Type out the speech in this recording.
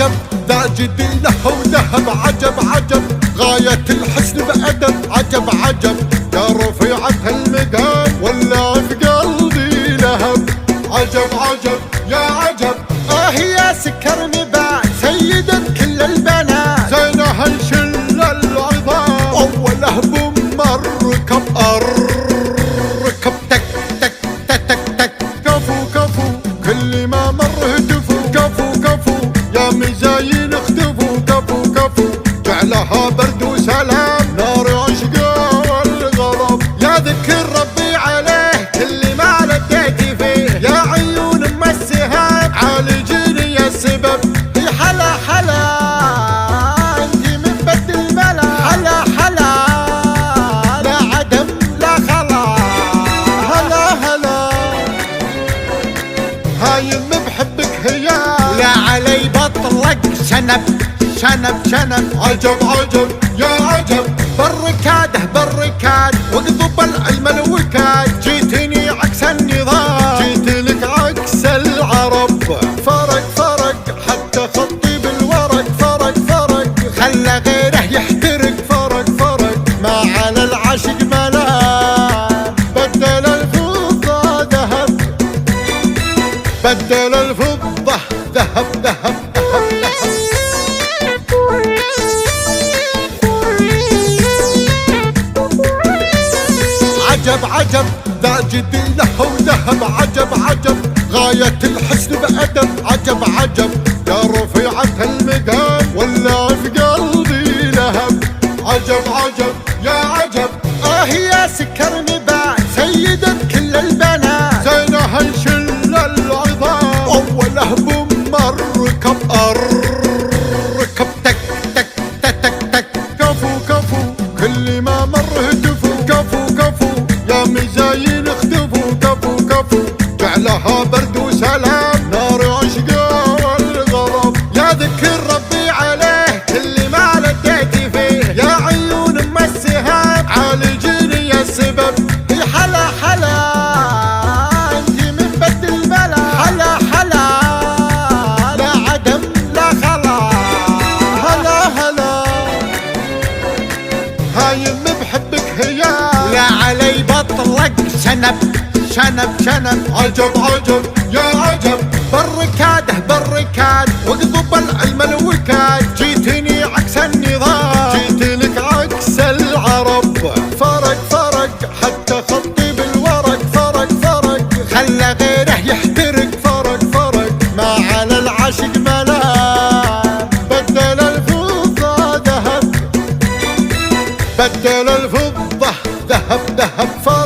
عجب ذا جديله وذهب عجب عجب غاية الحسن بأدب عجب عجب يا رفيعة المقام ولا في قلبي لهب عجب عجب يا عجب يا سكر نبات سيدة كل البنات زينها يشل العظام أوله بمركب ركب تك تك تك تك تك كفو كفو كل ما مر هتفو كفو كفو يا مزاين اختفوا كفو كفو جعلها برد وسلام نار عشقه والغضب يا ذكر ربي عليه كل ما لديتي فيه يا عيون ام السهام عالجيني يا السبب يا حلا حلا انتي من بد الملا حلا حلا لا عدم لا خلا هلا هلا هايم بحبك هيا لا علي بطلق شنب شنب شنب عجب عجب يا عجب بالركاده بالركاد واقضب العلم الوكاد جيتني عكس النظام جيت لك عكس العرب فرق فرق حتى خطي بالورق فرق فرق خلى غيره يحترق فرق فرق ما على العشق ملام بدل الفضة ذهب بدل الفضة ذهب ذهب عجب عجب ذا جديله وذهب عجب عجب غاية الحسن بأدب عجب عجب يا رفيعة المقام ولا في قلبي لهب عجب عجب يا عجب يا سكر نبات سيدة كل البنات زينها يشل العظام أوله بمركب ركب تك تك تك تك تك كفو كفو كل ما مر هتفوا كفو كفو يا مزاين اختفوا كفو كفو جعلها برد وسلام نار عشقه والغضب يا ذكر ربي عليه كل ما لديتي فيه يا عيون ام السهام عالجيني يا السبب يا حلا حلا انتي من بد الملا حلا حلا لا عدم لا خلا هلا هلا هايم بحبك هيا لا علي بطلق شنب شنب شنب عجب عجب يا عجب بالركاده بالركاد واقضب العلم الوكاد جيتني عكس النظام جيت لك عكس العرب فرق فرق حتى خطي بالورق فرق فرق خلى غيره يحترق فرق فرق ما على العشق ملام بدل الفضة ذهب بدل الفضة ذهب ذهب فرق